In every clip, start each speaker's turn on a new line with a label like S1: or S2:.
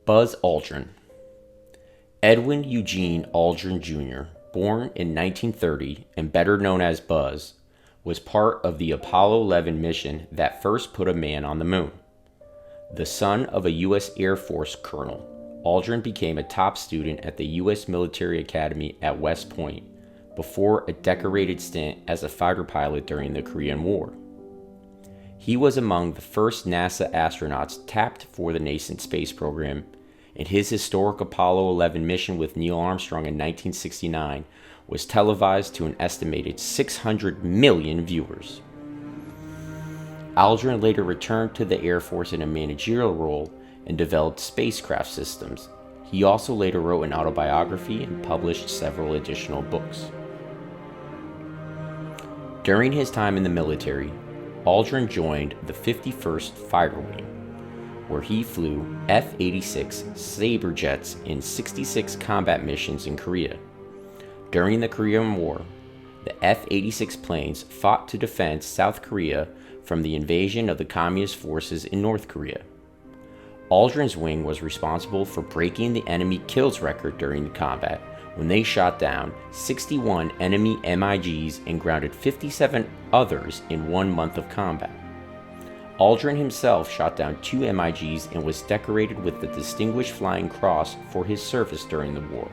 S1: Buzz Aldrin. Edwin Eugene Aldrin Jr., born in 1930 and better known as Buzz, was part of the Apollo 11 mission that first put a man on the moon. The son of a U.S. Air Force colonel, Aldrin became a top student at the U.S. Military Academy at West Point before a decorated stint as a fighter pilot during the Korean War. He was among the first NASA astronauts tapped for the nascent space program, and his historic Apollo 11 mission with Neil Armstrong in 1969 was televised to an estimated 600 million viewers. Aldrin later returned to the Air Force in a managerial role and developed spacecraft systems. He also later wrote an autobiography and published several additional books. During his time in the military, Aldrin joined the 51st Fighter Wing, where he flew F-86 Sabre jets in 66 combat missions in Korea. During the Korean War, the F-86 planes fought to defend South Korea from the invasion of the Communist forces in North Korea. Aldrin's wing was responsible for breaking the enemy kills record during the combat when they shot down 61 enemy MiGs and grounded 57 others in 1 month of combat. Aldrin himself shot down 2 MiGs and was decorated with the Distinguished Flying Cross for his service during the war.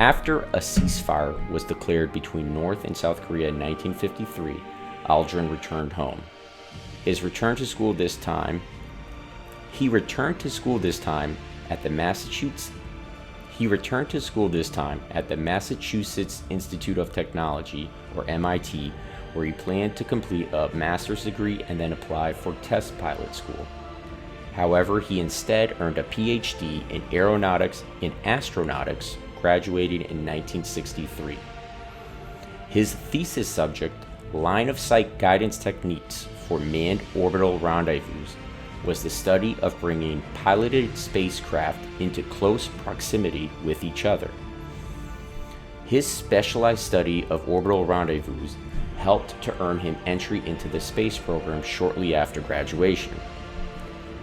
S1: After a ceasefire was declared between North and South Korea in 1953, Aldrin returned home. He returned to school this time at the Massachusetts Institute of Technology, or MIT, where he planned to complete a master's degree and then apply for test pilot school. However, he instead earned a PhD in aeronautics and astronautics, graduating in 1963. His thesis subject, line of sight guidance techniques for manned orbital rendezvous, was the study of bringing piloted spacecraft into close proximity with each other. His specialized study of orbital rendezvous helped to earn him entry into the space program shortly after graduation.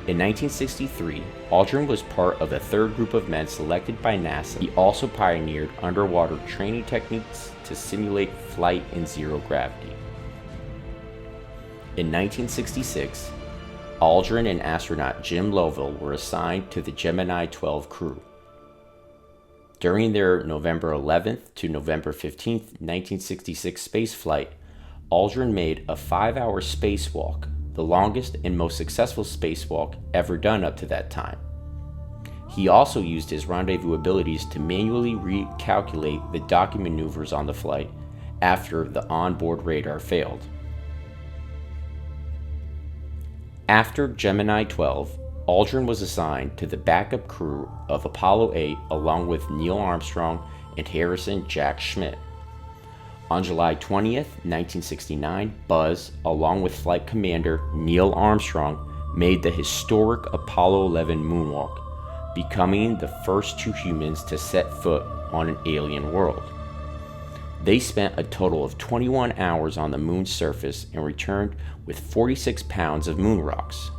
S1: In 1963, Aldrin was part of the third group of men selected by NASA. He also pioneered underwater training techniques to simulate flight in zero gravity. In 1966, Aldrin and astronaut Jim Lovell were assigned to the Gemini 12 crew. During their November 11th to November 15th, 1966 spaceflight, Aldrin made a 5-hour spacewalk, the longest and most successful spacewalk ever done up to that time. He also used his rendezvous abilities to manually recalculate the docking maneuvers on the flight after the onboard radar failed. After Gemini 12, Aldrin was assigned to the backup crew of Apollo 8 along with Neil Armstrong and Harrison Jack Schmitt. On July 20th, 1969, Buzz, along with Flight Commander Neil Armstrong, made the historic Apollo 11 moonwalk, becoming the first 2 humans to set foot on an alien world. They spent a total of 21 hours on the moon's surface and returned with 46 pounds of moon rocks.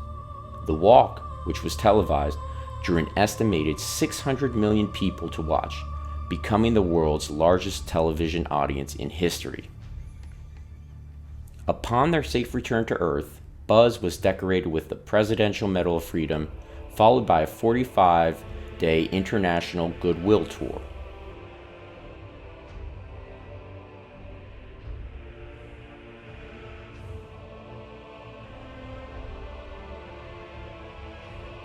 S1: The walk, which was televised, drew an estimated 600 million people to watch, becoming the world's largest television audience in history. Upon their safe return to Earth, Buzz was decorated with the Presidential Medal of Freedom, followed by a 45-day international goodwill tour.